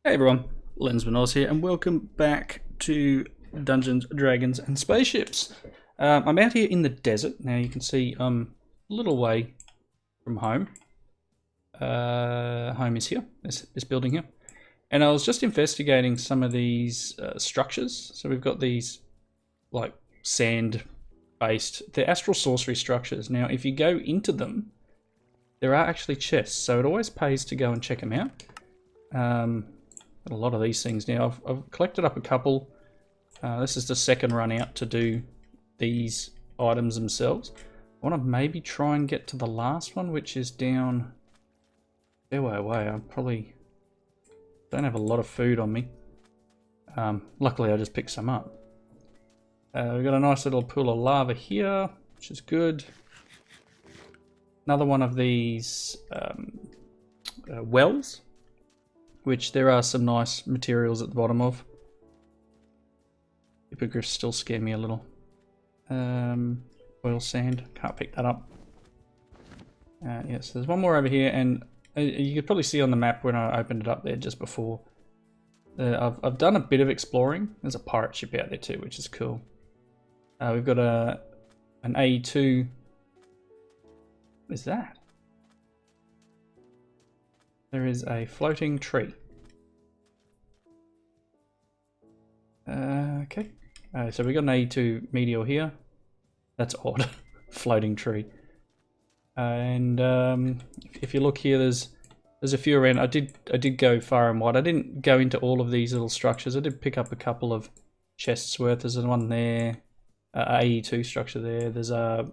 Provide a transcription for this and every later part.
Hey everyone, Lensman Oz here, and welcome back to Dungeons, Dragons, and Spaceships. I'm out here in the desert. Now you can see I'm a little way from home. Home is here, this building here. And I was just investigating some of these structures. So we've got these like sand-based, they're astral sorcery structures. Now if you go into them, there are actually chests, so it always pays to go and check them out. A lot of these things now. I've collected up a couple. This is the second run out to do these items themselves. I want to maybe try and get to the last one, which is down their way away. I probably don't have a lot of food on me. Luckily I just picked some up. We've got a nice little pool of lava here, which is good. Another one of these wells, which there are some nice materials at the bottom of. Hippogriffs still scare me a little. Oil sand, can't pick that up. Yes, there's one more over here, and you could probably see on the map when I opened it up there just before. I've done a bit of exploring. There's a pirate ship out there too, which is cool. We've got an A2. What is that? There is a floating tree. Okay. So we got an A2 meteor here. That's odd. Floating tree. And if you look here, there's a few around. I did go far and wide. I didn't go into all of these little structures. I did pick up a couple of chests worth. There's one there. AE2 structure there. There's a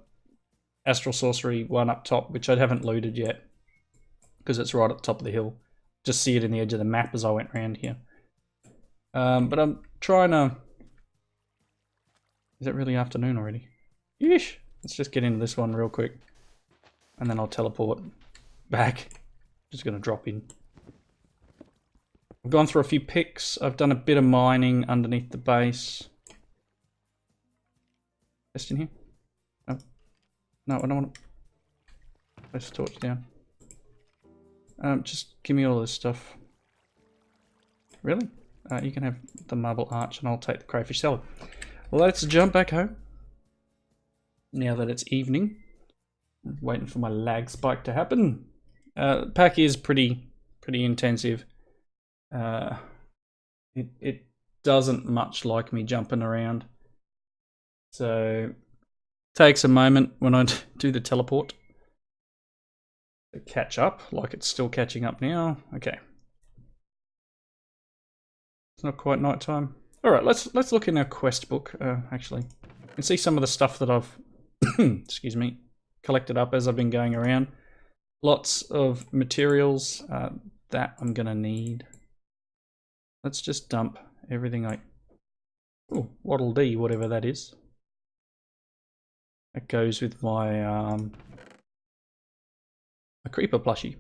astral sorcery one up top, which I haven't looted yet, because it's right at the top of the hill. Just see it in the edge of the map as I went around here. But I'm trying to... Is it really afternoon already? Yeesh! Let's just get into this one real quick, and then I'll teleport back. Just going to drop in. I've gone through a few picks. I've done a bit of mining underneath the base. Just in here? Oh. No, I don't want to... Place the torch down. Just give me all this stuff. Really? You can have the marble arch and I'll take the crayfish salad. Let's jump back home. Now that it's evening. I'm waiting for my lag spike to happen. Pack is pretty intensive. It doesn't much like me jumping around. So it takes a moment when I do the teleport to catch up, like it's still catching up now. Okay. It's not quite night time. Alright, let's look in our quest book, actually. You can see some of the stuff that I've excuse me, collected up as I've been going around. Lots of materials that I'm gonna need. Let's just dump everything oh, Waddle Dee, whatever that is. That goes with my a creeper plushie.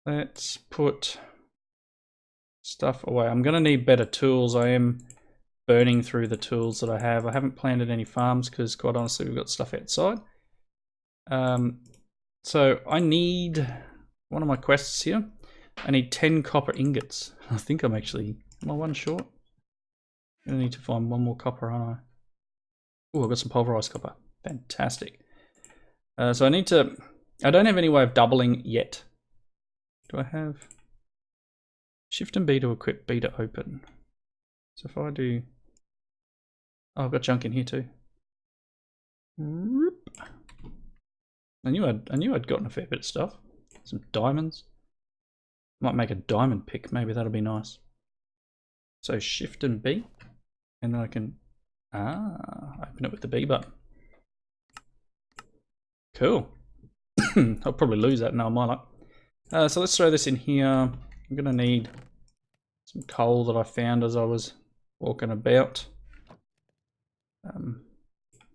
Let's put stuff away. I'm going to need better tools. I am burning through the tools that I have. I haven't planted any farms because, quite honestly, we've got stuff outside. So I need one of my quests here. I need 10 copper ingots. I think am I one short? I need to find one more copper, aren't I? Oh, I've got some pulverized copper. Fantastic. So I don't have any way of doubling yet. Do I have... Shift and B to equip, B to open. So if I do... Oh, I've got junk in here too. I knew I'd gotten a fair bit of stuff. Some diamonds. Might make a diamond pick, maybe that'll be nice. So Shift and B. And then I can... open it with the B button. Cool. I'll probably lose that now, my luck. So let's throw this in here. I'm going to need some coal that I found as I was walking about.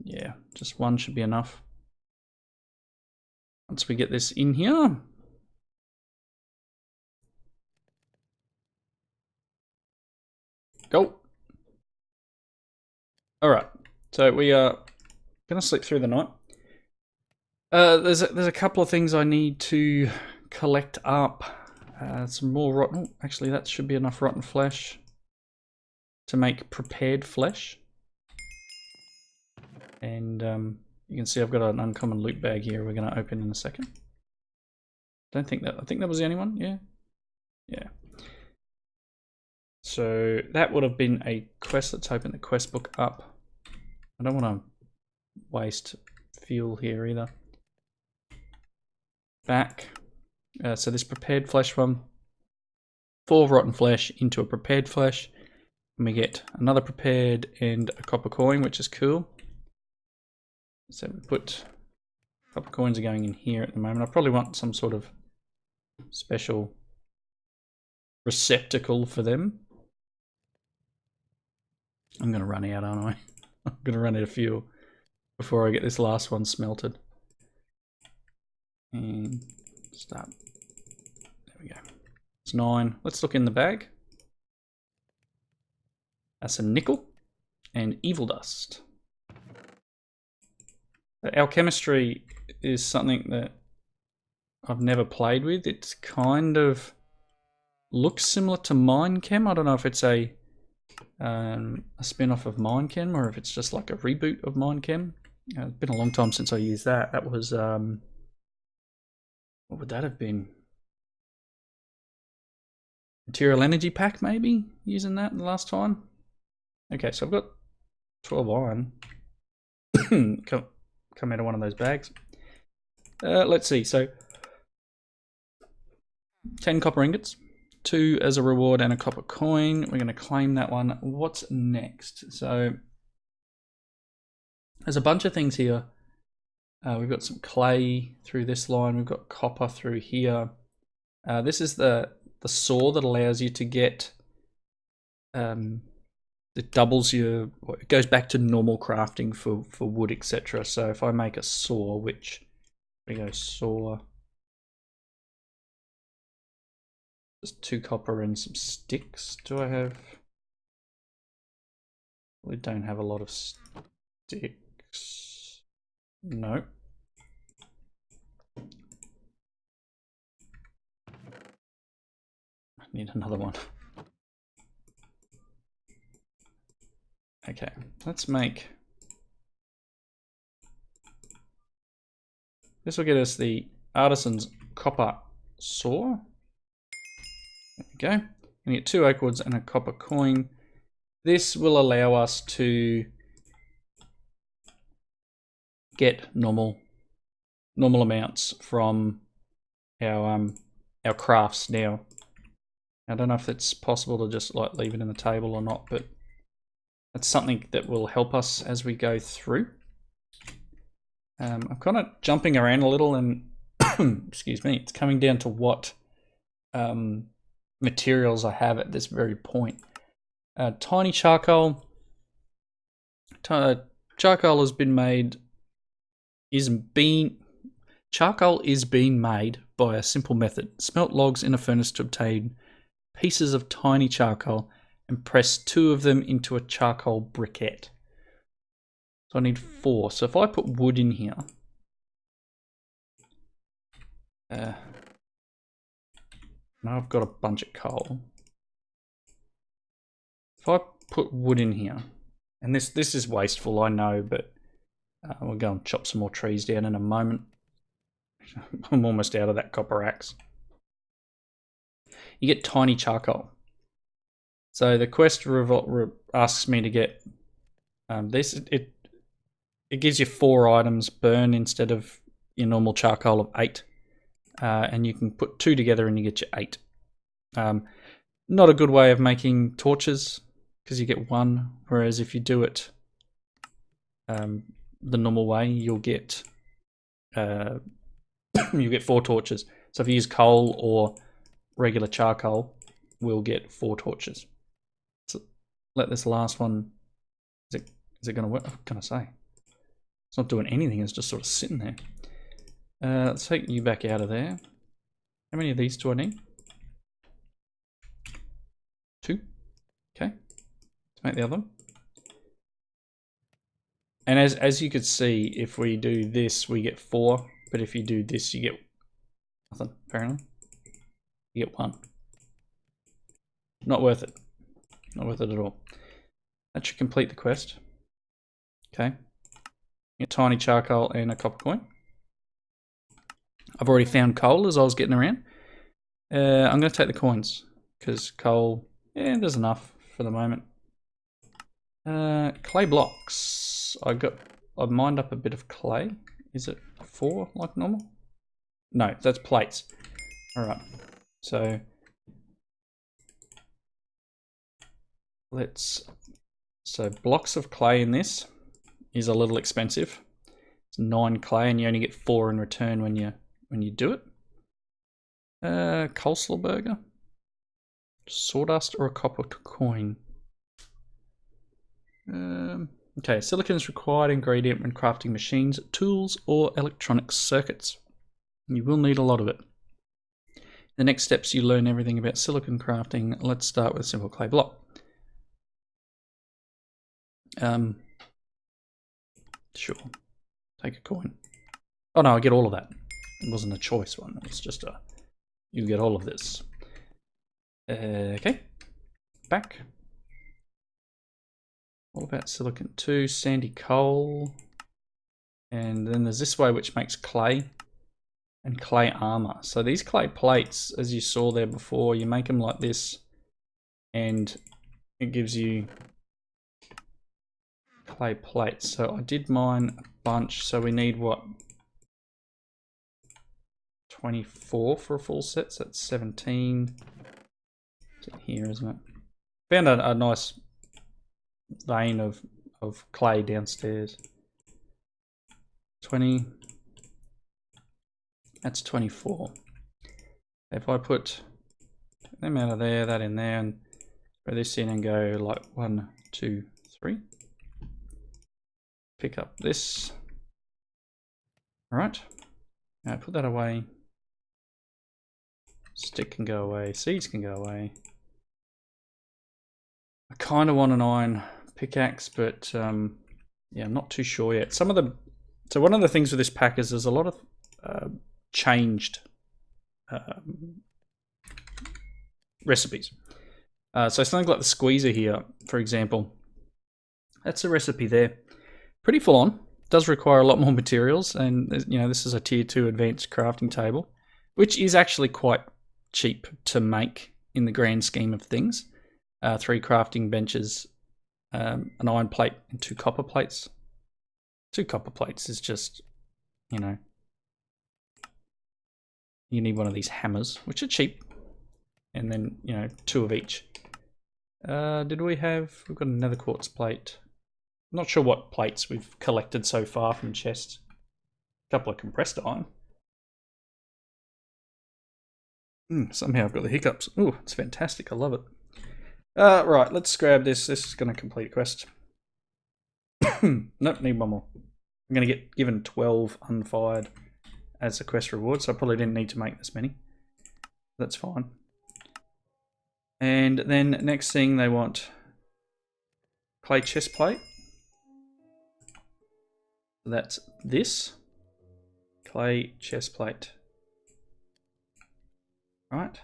Yeah, just one should be enough. Once we get this in here. Go. Alright, so we are going to sleep through the night. There's a couple of things I need to collect up. Some more rotten. Actually, that should be enough rotten flesh to make prepared flesh. And you can see I've got an uncommon loot bag here we're going to open in a second. I think that was the only one. Yeah. So that would have been a quest. Let's open the quest book up. I don't want to waste fuel here either. Back. So this prepared flesh one. 4 rotten flesh into a prepared flesh. And we get another prepared and a copper coin, which is cool. So we put copper coins are going in here at the moment. I probably want some sort of special receptacle for them. I'm going to run out, aren't I? I'm going to run out of fuel before I get this last one smelted. And start. There we go. It's 9. Let's look in the bag. That's a nickel and evil dust. Alchemistry is something that I've never played with. It's kind of looks similar to Minechem. I don't know if it's a spin-off of Minechem or if it's just like a reboot of Minechem. It's been a long time since I used that. That was what would that have been? Material Energy Pack, maybe? Using that the last time? Okay, so I've got 12 iron. Come out of one of those bags. Let's see, so 10 copper ingots, 2 as a reward and a copper coin. We're going to claim that one. What's next? So there's a bunch of things here. We've got some clay through this line. We've got copper through here. This is the saw that allows you to get it doubles your, it goes back to normal crafting for wood, etc. So if I make a saw, which we go saw, just 2 copper and some sticks. Do I have? We don't have a lot of sticks. No. I need another one. Okay, let's make, this will get us the Artisans Copper Saw. There we go. We get 2 oak woods and a copper coin. This will allow us to get normal amounts from our crafts now. I don't know if it's possible to just like leave it in the table or not, but that's something that will help us as we go through. I'm kind of jumping around a little and excuse me, it's coming down to what materials I have at this very point. Tiny charcoal. Charcoal has been made, charcoal is being made by a simple method. Smelt logs in a furnace to obtain pieces of tiny charcoal and press 2 of them into a charcoal briquette. So I need 4. So if I put wood in here, now I've got a bunch of coal. If I put wood in here, and this is wasteful, I know, but we'll go and chop some more trees down in a moment. I'm almost out of that copper axe. You get tiny charcoal. So the quest asks me to get this. It gives you 4 items burn instead of your normal charcoal of 8. And you can put 2 together and you get your 8. Not a good way of making torches because you get 1. Whereas if you do it the normal way, you'll get 4 torches. So if you use coal or regular charcoal, we'll get 4 torches. So let this last one. Is it going to work? What can I say? It's not doing anything. It's just sort of sitting there. Let's take you back out of there. How many of these do I need? 2. Okay. Let's make the other one. And as you could see, if we do this, we get 4. But if you do this, you get nothing, apparently. You get 1. Not worth it. Not worth it at all. That should complete the quest. Okay. Get tiny charcoal and a copper coin. I've already found coal as I was getting around. I'm going to take the coins because coal, yeah, there's enough for the moment. Clay blocks. I've mined up a bit of clay. Is it 4 like normal? No, that's plates. All right. So blocks of clay in this is a little expensive. It's 9 clay, and you only get 4 in return when you do it. Coleslaw burger, sawdust, or a copper coin. Okay, silicon is required ingredient when crafting machines, tools, or electronic circuits. You will need a lot of it. The next steps, you learn everything about silicon crafting. Let's start with a simple clay block. Sure. Take a coin. Oh no, I get all of that. It wasn't a choice one. It's just you get all of this. Okay. Back. All about silicon 2, sandy coal. And then there's this way which makes clay and clay armor. So these clay plates, as you saw there before, you make them like this and it gives you clay plates. So I did mine a bunch. So we need what? 24 for a full set. So that's 17. It's in here, isn't it? Found a nice vein of clay downstairs. 20. That's 24. If I put them out of there, that in there, and throw this in and go like 1, 2, 3. Pick up this. All right. Now put that away. Stick can go away. Seeds can go away. I kind of want an iron pickaxe, but yeah, I'm not too sure yet. So one of the things with this pack is there's a lot of changed recipes. So something like the squeezer here, for example, that's a recipe there. Pretty full on. Does require a lot more materials, and you know, this is a tier 2 advanced crafting table, which is actually quite cheap to make in the grand scheme of things. 3 crafting benches, an iron plate, and 2 copper plates. 2 copper plates is just, you know, you need one of these hammers, which are cheap, and then, you know, 2 of each. We've got another quartz plate. Not sure what plates we've collected so far from chests. A couple of compressed iron. Somehow I've got the hiccups. Oh, it's fantastic. I love it. Right, let's grab this. This is going to complete a quest. Nope, need one more. I'm going to get given 12 unfired as a quest reward, so I probably didn't need to make this many. That's fine. And then next thing, they want clay chest plate. So that's this. Clay chest plate. Right.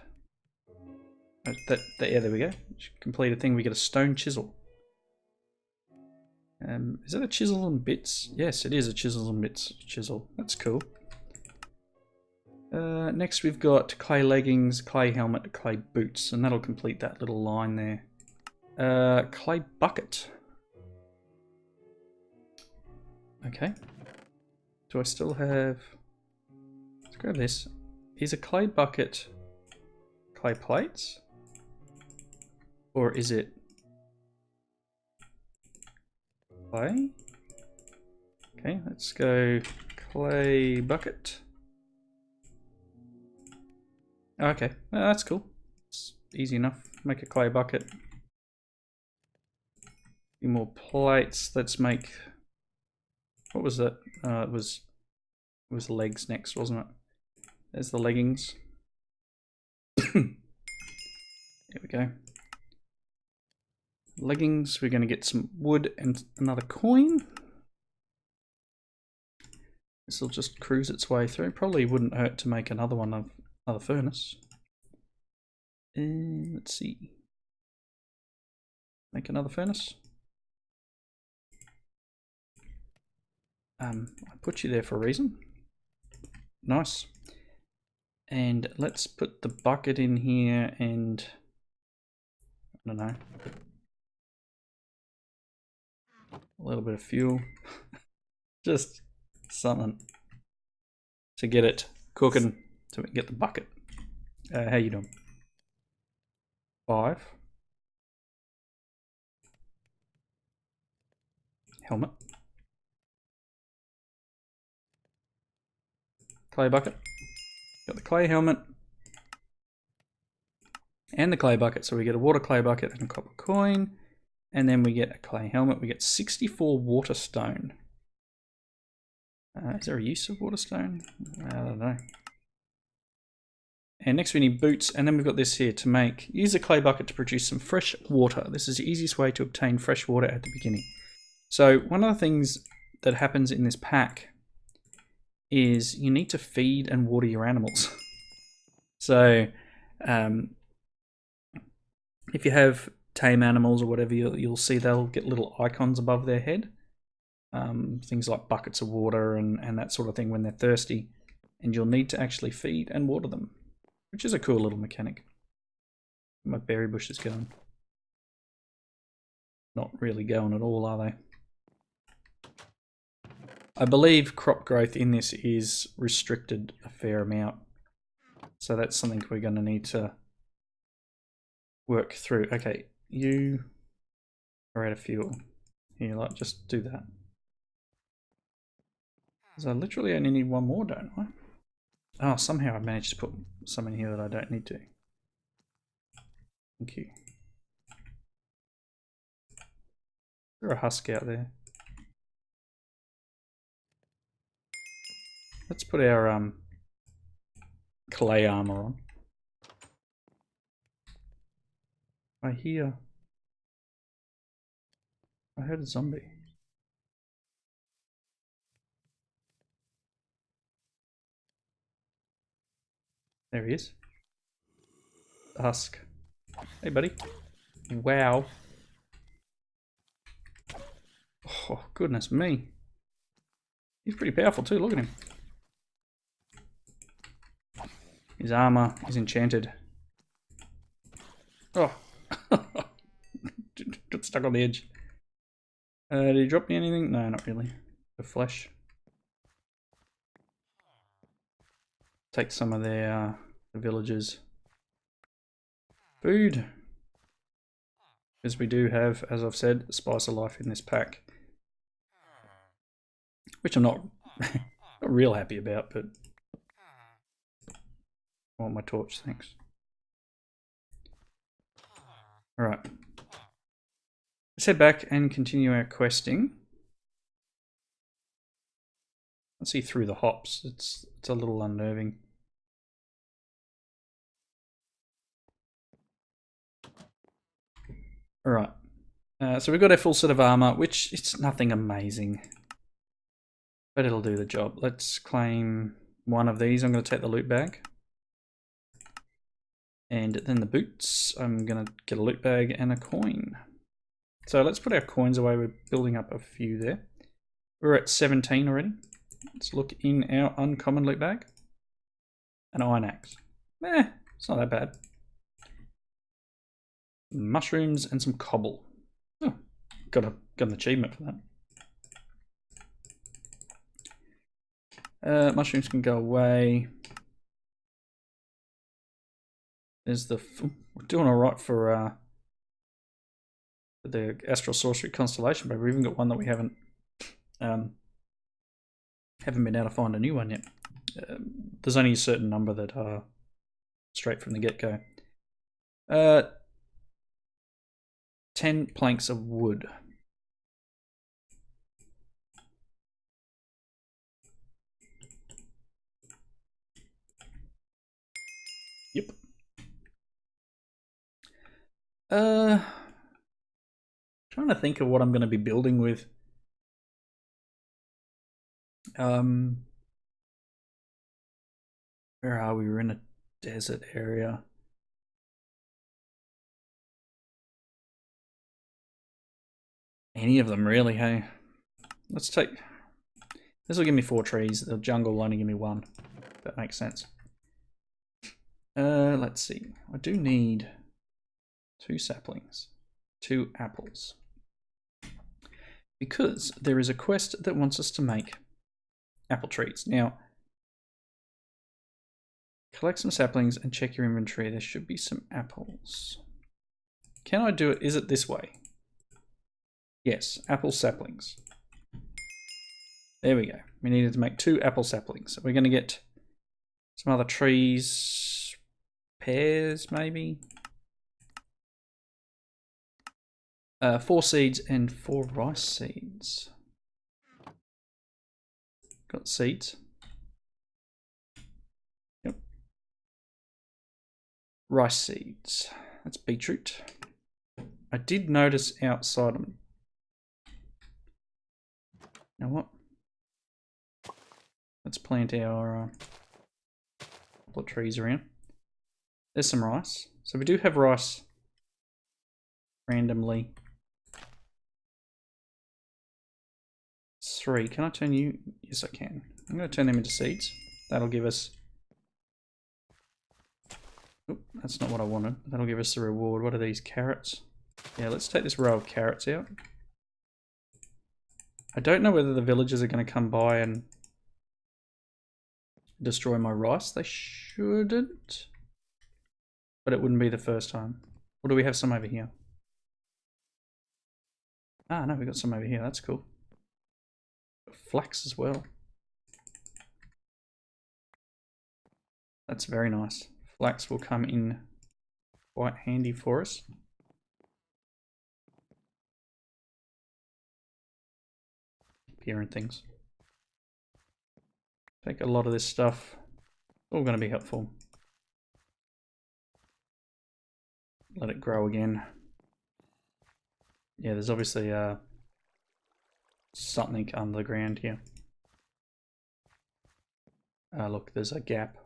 Yeah, there we go. Complete a thing. We get a stone chisel. Is that a chisel and bits? Yes, it is a chisel and bits chisel. That's cool. Next we've got clay leggings, clay helmet, clay boots, and that'll complete that little line there. Clay bucket. Okay. Do I still have... Let's grab this. Is a clay bucket clay plates? Or is it clay? Okay, let's go clay bucket. Okay, that's cool. It's easy enough. Make a clay bucket. A few more plates. Let's make... What was that? It was legs next, wasn't it? There's the leggings. There we go. Leggings. We're going to get some wood and another coin. This will just cruise its way through. Probably wouldn't hurt to make another one of another furnace. Let's see. Make another furnace. I put you there for a reason. Nice. And let's put the bucket in here and I don't know, a little bit of fuel. Just something to get it cooking, to get the bucket. How you doing? 5. Helmet. Clay bucket. Got the clay helmet. And the clay bucket. So we get a water clay bucket and a copper coin. And then we get a clay helmet. We get 64 water stone. Is there a use of water stone? I don't know. And next we need boots, and then we've got this here to make, use a clay bucket to produce some fresh water. This is the easiest way to obtain fresh water at the beginning. So one of the things that happens in this pack is you need to feed and water your animals. So if you have tame animals or whatever, you'll see they'll get little icons above their head. Things like buckets of water and that sort of thing when they're thirsty. And you'll need to actually feed and water them, which is a cool little mechanic. My berry bush is going. Not really going at all, are they? I believe crop growth in this is restricted a fair amount. So that's something we're going to need to work through. Okay, you are out of fuel. Here, like, just do that. Because I literally only need one more, don't I? Oh, somehow I managed to put some in here that I don't need to. Thank you. Is there a husk out there? Let's put our clay armor on. I heard a zombie. There he is. The husk. Hey, buddy. Wow. Oh, goodness me. He's pretty powerful too, look at him. His armor is enchanted. Oh. Got stuck on the edge. Did he drop me anything? No, not really. The flesh. Take some of their the villagers' food. Because we do have, as I've said, spice of life in this pack. Which I'm not real happy about, but I want my torch, thanks. Alright. Let's head back and continue our questing. Let's see through the hops. It's a little unnerving. Alright. So we've got our full set of armor, which it's nothing amazing. But it'll do the job. Let's claim one of these. I'm going to take the loot bag. And then the boots. I'm going to get a loot bag and a coin. So let's put our coins away. We're building up a few there. We're at 17 already. Let's look in our uncommon loot bag. An iron axe. It's not that bad. Mushrooms and some cobble. Oh, got an achievement for that. Mushrooms can go away. There's the... We're doing alright for the Astral Sorcery Constellation, but we've even got one that we haven't been able to find a new one yet. There's only a certain number that are straight from the get-go. 10 planks of wood. Yep. Trying to think of what I'm going to be building with. Where are we? We're in a desert area. Any of them really, hey? Let's take... This will give me 4 trees. The jungle will only give me 1. That makes sense. Let's see. I do need 2 saplings. 2 apples. Because there is a quest that wants us to make apple trees. Now, collect some saplings and check your inventory. There should be some apples. Can I do it? Is it this way? Yes, apple saplings. There we go. We needed to make 2 apple saplings. So we're going to get some other trees. Pears, maybe? 4 seeds and 4 rice seeds. Got seeds. Yep. Rice seeds. That's beetroot. I did notice outside them. You know what? Let's plant our couple of trees around. There's some rice. So we do have rice randomly. 3. Can I turn you? Yes, I can. I'm going to turn them into seeds. That'll give us... Oop, that's not what I wanted. That'll give us the reward. What are these? Carrots? Yeah, let's take this row of carrots out. I don't know whether the villagers are going to come by and destroy my rice. They shouldn't. But it wouldn't be the first time. Or do we have some over here? Ah, no, we got some over here. That's cool. Flax as well. That's very nice. Flax will come in quite handy for us. Here and things. Take a lot of this stuff. All going to be helpful. Let it grow again. Yeah, there's obviously something under the ground here. Look, there's a gap.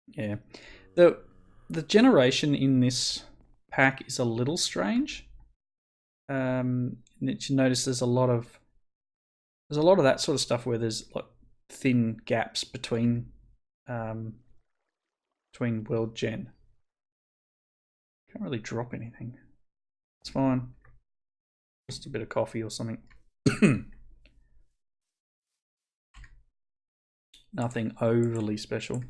Yeah, the generation in this pack is a little strange. You notice there's a lot of that sort of stuff where there's like thin gaps between world gen. Can't really drop anything. It's fine. Just a bit of coffee or something. Nothing overly special.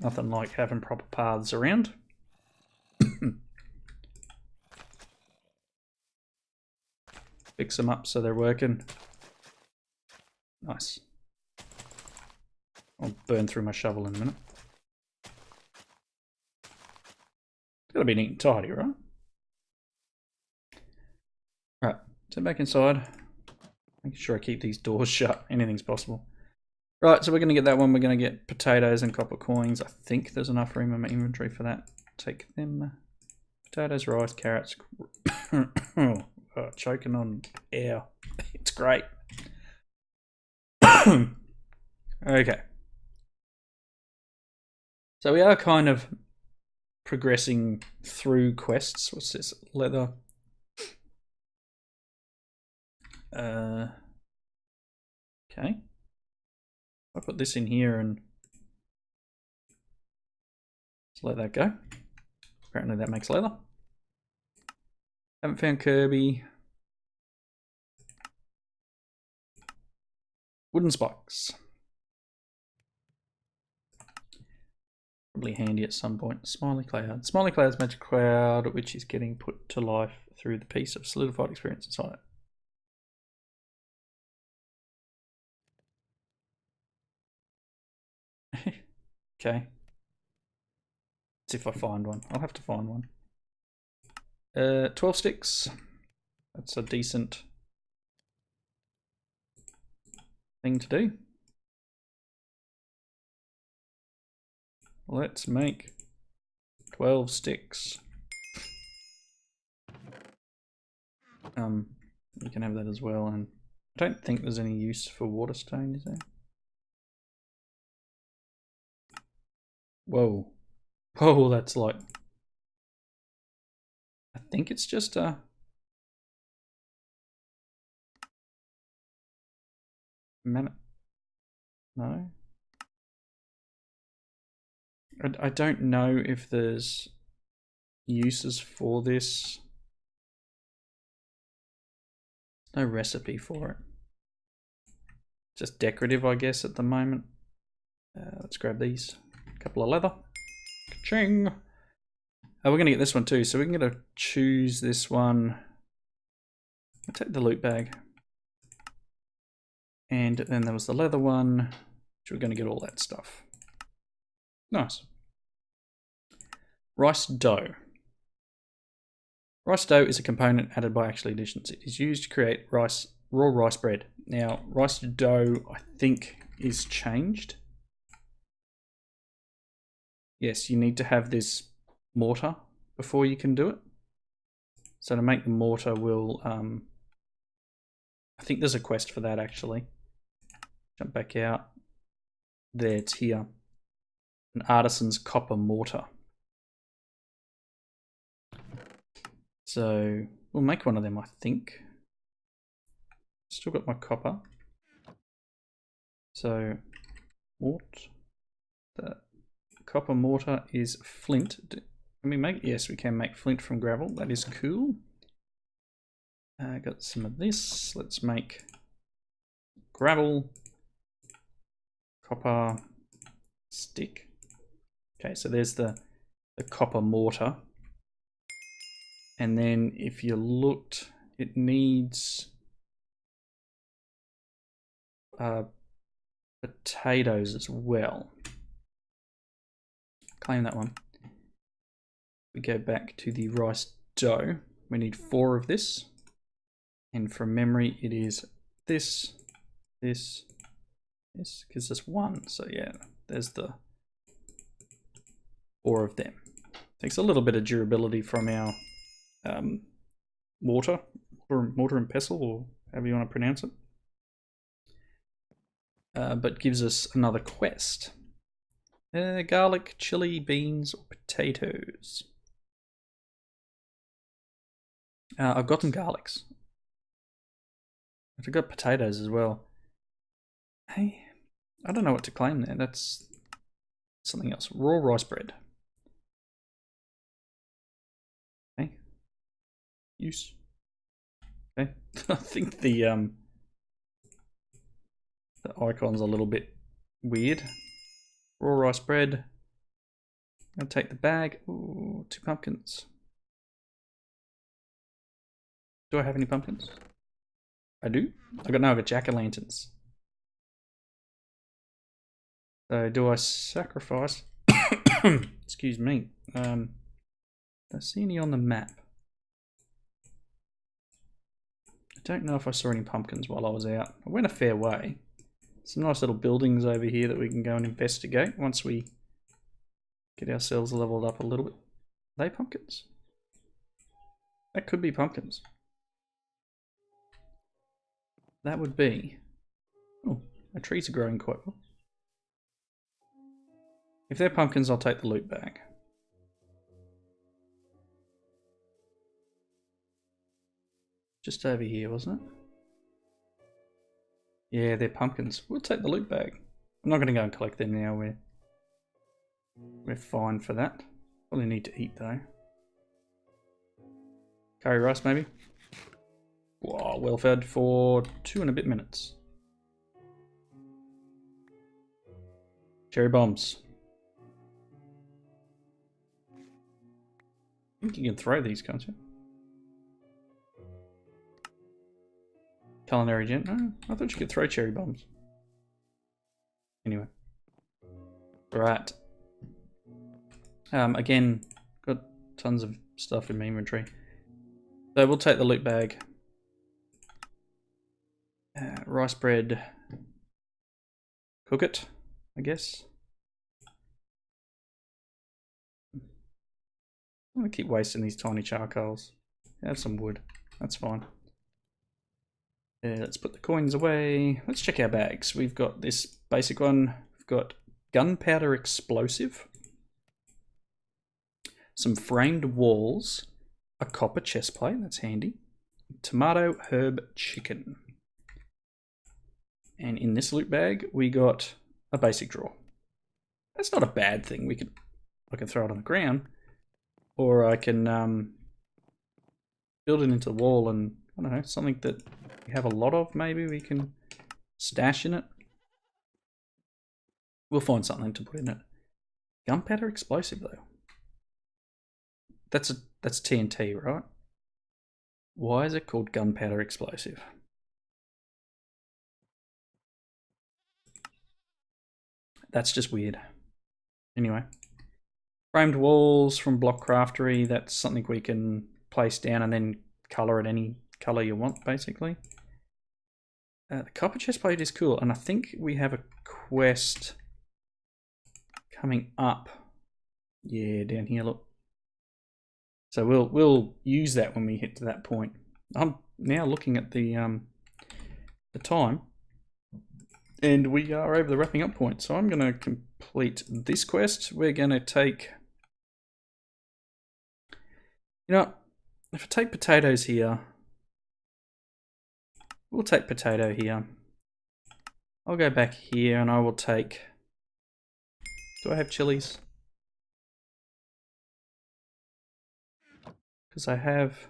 Nothing like having proper paths around. Fix them up so they're working. Nice. I'll burn through my shovel in a minute. It's gotta be neat and tidy, right? Right, so back inside. Making sure I keep these doors shut. Anything's possible. Right, so we're going to get that one. We're going to get potatoes and copper coins. I think there's enough room in my inventory for that. Take them. Potatoes, rice, carrots. Oh, choking on air. It's great. Okay. So we are kind of progressing through quests. What's this? Leather. Okay. I'll put this in here and just let that go. Apparently that makes leather. Haven't found Kirby. Wooden spikes. Probably handy at some point. Smiley cloud. Smiley cloud's magic cloud, which is getting put to life through the piece of solidified experience inside it. Okay. Let's see if I find one. I'll have to find one. 12 sticks. That's a decent thing to do. Let's make 12 sticks. You can have that as well, and I don't think there's any use for water stone, is there? Whoa. Whoa, that's like... I think it's just a... No. I don't know if there's uses for this. No recipe for it. Just decorative, I guess, at the moment. Let's grab these. A couple of leather. Ka-ching! We're going to get this one too, so we're going to choose this one. I'll take the loot bag. And then there was the leather one, which we're going to get all that stuff. Nice. Rice dough. Rice dough is a component added by Actual Editions. It is used to create raw rice bread. Now, rice dough, I think, is changed. Yes, you need to have this mortar before you can do it. So to make the mortar will, I think there's a quest for that actually. Jump back out. There, it's here. An Artisans Copper Mortar. So we'll make one of them, I think. Still got my copper. So the copper mortar is flint. Can we make? Yes, we can make flint from gravel. That is cool. Got some of this. Let's make gravel, copper, stick. Okay, so there's the copper mortar. And then if you looked, it needs potatoes as well. Claim that one. We go back to the rice dough. We need 4 of this. And from memory, it is this, this, this, because there's 1. So yeah, there's the 4 of them. Takes a little bit of durability from our mortar and pestle, or however you want to pronounce it. But gives us another quest. Garlic, chili, beans, or potatoes. I've got some garlics. I've got potatoes as well. Hey, I don't know what to claim there. That's something else. Raw rice bread. Okay. Use. Okay. I think the icon's a little bit weird. Raw rice bread. I'll take the bag. Ooh, 2 pumpkins. Do I have any pumpkins? I do. I've got jack-o'-lanterns. So do I sacrifice? Excuse me. Do I see any on the map? I don't know if I saw any pumpkins while I was out. I went a fair way. Some nice little buildings over here that we can go and investigate once we get ourselves leveled up a little bit. Are they pumpkins? That could be pumpkins. That would be... Oh, our trees are growing quite well. If they're pumpkins, I'll take the loot bag. Just over here, wasn't it? Yeah, they're pumpkins. We'll take the loot bag. I'm not going to go and collect them now. We're fine for that. Probably need to eat though. Curry rice maybe? Wow, well fed for 2 and a bit minutes. Cherry bombs. I think you can throw these, can't you? Culinary gent? No, I thought you could throw cherry bombs. Anyway. Right. Again, got tons of stuff in my inventory. So we'll take the loot bag. Rice bread. Cook it, I guess. I'm gonna keep wasting these tiny charcoals. Have some wood. That's fine. Let's put the coins away. Let's check our bags. We've got this basic one. We've got gunpowder explosive. some framed walls, a copper chest plate, that's handy, tomato, herb, chicken. And in this loot bag, we got a basic drawer. That's not a bad thing. I can throw it on the ground, or I can build it into the wall, and I don't know, something that we have a lot of, maybe we can stash in it. We'll find something to put in it. Gunpowder explosive though. That's TNT, right? Why is it called gunpowder explosive? That's just weird. Anyway, framed walls from Block Craftery. That's something we can place down and then color it any color you want, basically. The copper chest plate is cool, and I think we have a quest coming up. Yeah, down here, look. So we'll use that when we hit to that point. I'm now looking at the time, and we are over the wrapping up point. So I'm going to complete this quest. We're going to take, you know, if I take potatoes here, we'll take potato here. I'll go back here and I will take, do I have chilies? Because I've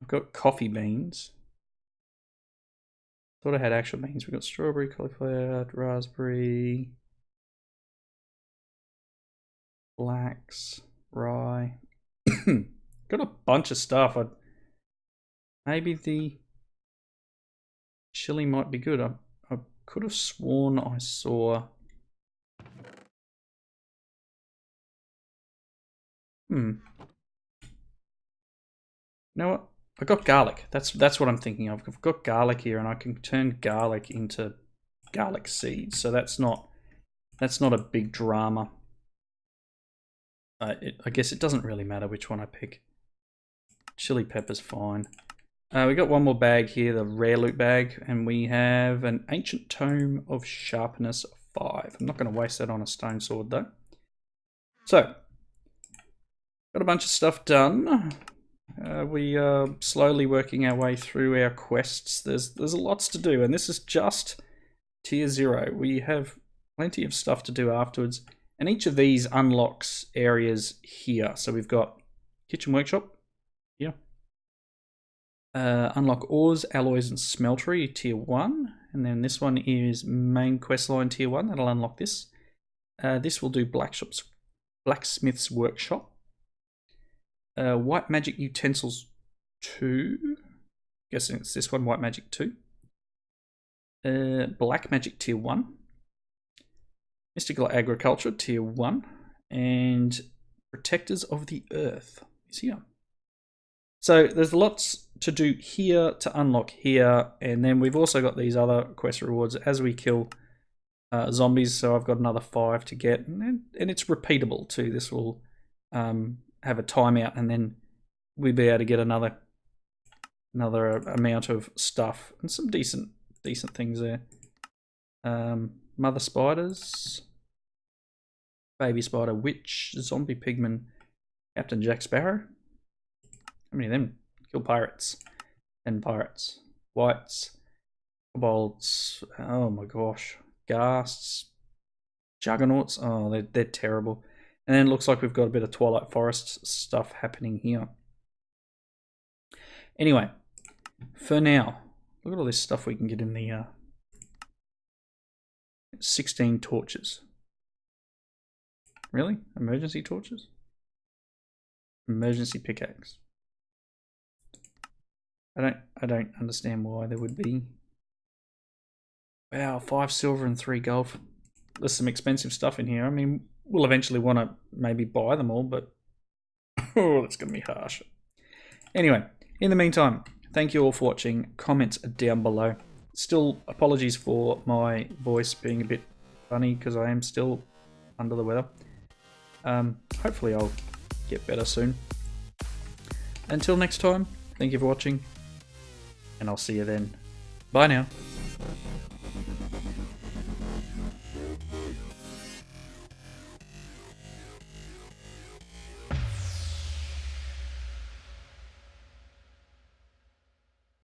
got coffee beans. Thought I had actual beans. We've got strawberry, cauliflower, raspberry, flax, rye. Got a bunch of stuff. Maybe the chili might be good. I could have sworn I saw. You know what? I got garlic. That's what I'm thinking of. I've got garlic here, and I can turn garlic into garlic seeds. So that's not a big drama. I guess it doesn't really matter which one I pick. Chili pepper's fine. We got one more bag here, the rare loot bag, and we have an ancient tome of sharpness 5. I'm not going to waste that on a stone sword though. So, got a bunch of stuff done. We are slowly working our way through our quests. There's lots to do, and this is just tier 0. We have plenty of stuff to do afterwards, and each of these unlocks areas here. So we've got kitchen workshop here. Unlock ores, alloys, and smeltery tier 1, and then this one is main quest line tier 1. That'll unlock this. This will do blacksmith's workshop. White magic utensils 2. Guessing it's this one, white magic 2. Black magic tier 1. Mystical agriculture tier 1. And protectors of the earth is here. So there's lots to do here to unlock here, and then we've also got these other quest rewards as we kill zombies. So I've got another 5 to get, and it's repeatable too. This will have a timeout, and then we'll be able to get another amount of stuff and some decent things there. Mother spiders, baby spider, witch, zombie pigman, Captain Jack Sparrow. How many of them? Kill pirates and pirates, whites, kobolds. Oh my gosh, ghasts, juggernauts. Oh, they're terrible. And then it looks like we've got a bit of Twilight Forest stuff happening here. Anyway, for now, look at all this stuff we can get in the 16 torches. Really? Emergency torches? Emergency pickaxe. I don't understand why there would be. Wow, 5 silver and 3 gold. There's some expensive stuff in here. I mean, we'll eventually want to maybe buy them all, but oh, that's going to be harsh. Anyway, in the meantime, thank you all for watching. Comments down below. Still, apologies for my voice being a bit funny because I am still under the weather. Hopefully I'll get better soon. Until next time, thank you for watching, and I'll see you then. Bye now.